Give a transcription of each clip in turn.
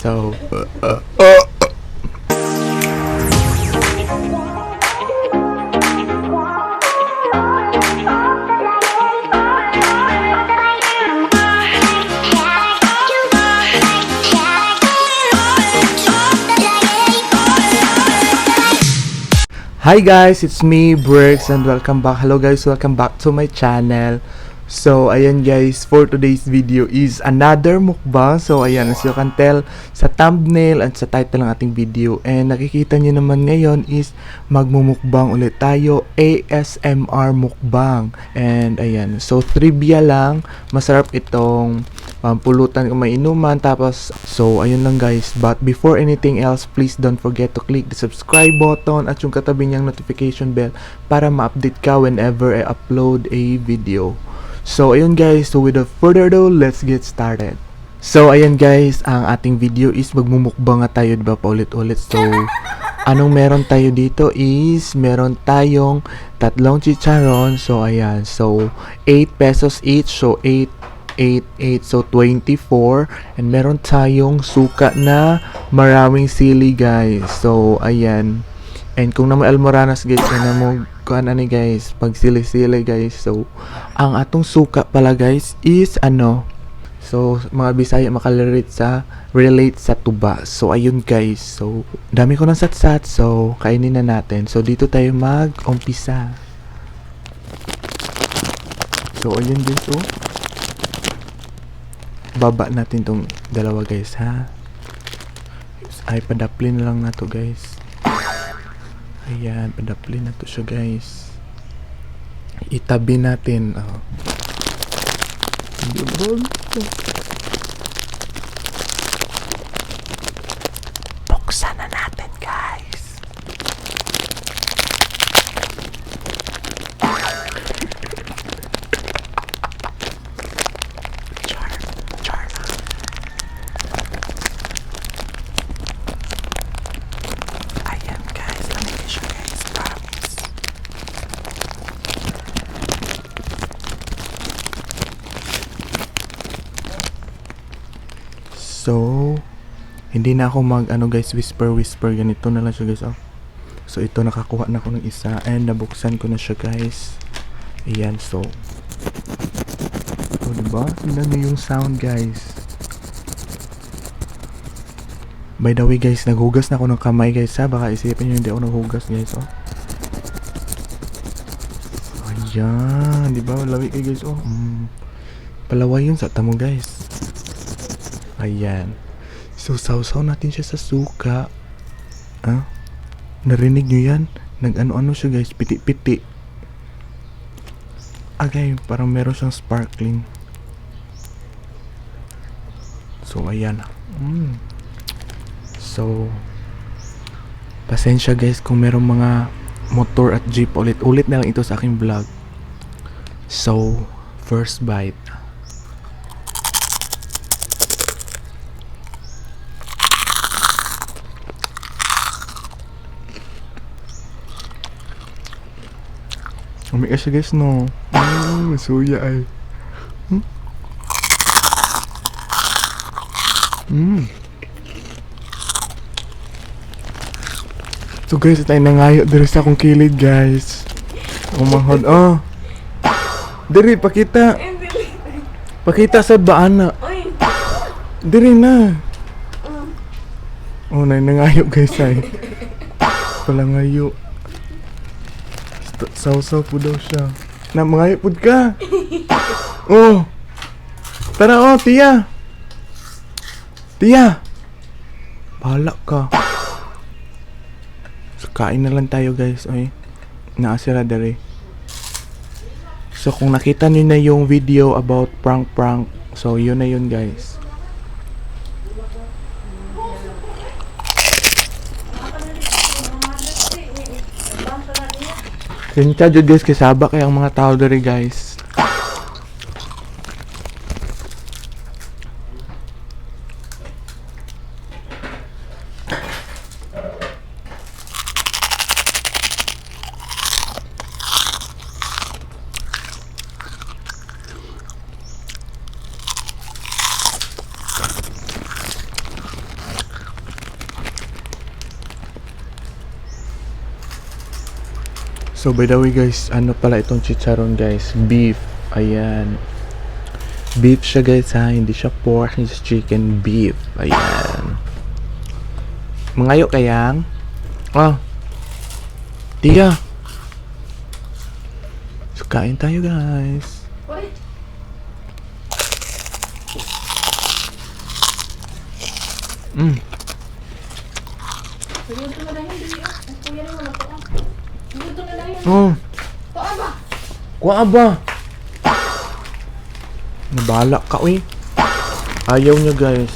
So, hi guys, it's me, Briggs, and welcome back. Hello guys, welcome back to my channel. So, ayan guys, for today's video is another mukbang. So, ayan, as you can tell sa thumbnail at sa title ng ating video. And nakikita nyo naman ngayon is magmumukbang ulit tayo, ASMR mukbang. And ayan, so trivia lang, masarap itong pulutan kung may inuman. Tapos, so ayun lang guys. But before anything else, please don't forget to click the subscribe button at yung katabi niyang notification bell para ma-update ka whenever I upload a video. So ayun guys, so without further ado, let's get started. So ayan guys, ang ating video is magmumukbang nga tayo, diba, paulit-ulit. So anong meron tayo dito is meron tayong tatlong chicharon. So ayan, so 8 pesos each, so 8, so 24. And meron tayong suka na maraming sili guys. So ayan, and kung naman almoranas guys, na mo kuan ani guys, pag sili-sili guys. So ang atong suka pala guys is ano, so mga Bisaya relate sa tuba. So ayun guys, so dami ko ng satsat, so kainin na natin. So dito tayo mag-umpisa. So ayun guys, oh, baba natin tong dalawa guys, ha. Ay, padaplin na lang na to guys. Ayan, padaplin na to siya guys. Itabi natin. Buksan na natin guys. Char lang. Ayan guys, lamig siya guys, promise. So, hindi na ako whisper ganito na lang siya guys, oh. So ito, nakakuha na ako ng isa and nabuksan ko na siya guys. Ayan, so diba? Tingnan nyo yung sound guys. By the way guys, naghugas na ako ng kamay guys, ha. Baka isipin nyo hindi ako naghugas guys, oh. Ayan, diba? Lawik kayo guys, oh. Palaway yun sa tamo guys. Ayan. So, sausaw natin siya sa suka. Narinig nyo yan? Nag-ano-ano siya guys, piti-piti. Okay, parang meron siyang sparkling. So, ayan. So, pasensya guys kung merong mga motor at jeep. Ulit-ulit na lang ito sa aking vlog. So, first bite. Umigas siya guys, no? Suya ay. So guys, tayo nangayo diri sa akong kilid guys. Umahod, oh. Diri, pakita. Pakita sa baan na. Diri na. Oh, nangayo guys ay. Palangayo. Sausaw po daw siya. Na, mangayapod ka. Oh. Tara, oh, tiya. Tiya. Bahala ka. So, kain na lang tayo guys. Ay, naasira dere. So, kung nakita niyo na yung video about prank, so yun na yun guys. Kaya jud guys, kasaba kaya ang mga tao dere guys. So by the way guys, ano pala itong chicharon guys? Beef. Ayan. Beef siya guys ha, hindi siya pork, hindi siya chicken, beef. Ayan. Mangayo kayang? Ah. Tiga. So kain tayo guys. Kuha ba? Nabala ka uy. Ayaw niya guys.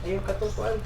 Ayaw katukuan.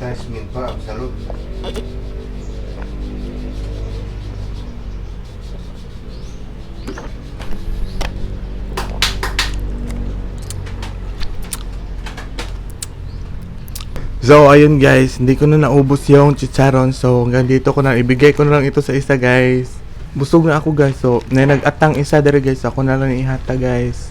Tasmin pa, salud. So ayun guys, hindi ko na naubos yung chicharon. So hanggang dito ko na, ibigay ko na lang ito sa isa guys. Busog na ako guys. So nag-atang isa dere guys, ako na lang ihata guys.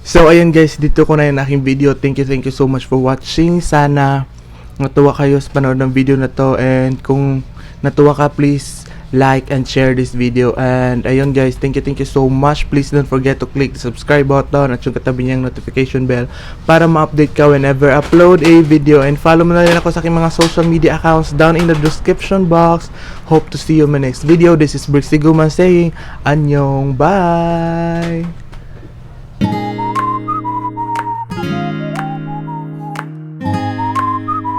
So ayun guys, dito ko na yung aking video. Thank you so much for watching. Sana natuwa kayo sa panood ng video na to, and kung natuwa ka, please like and share this video. And ayun guys, thank you so much. Please don't forget to click the subscribe button at yung katabi niyang notification bell para ma-update ka whenever upload a video. And follow mo na rin ako sa aking mga social media accounts down in the description box. Hope to see you in my next video. This is Brixie Guman saying annyeong, bye.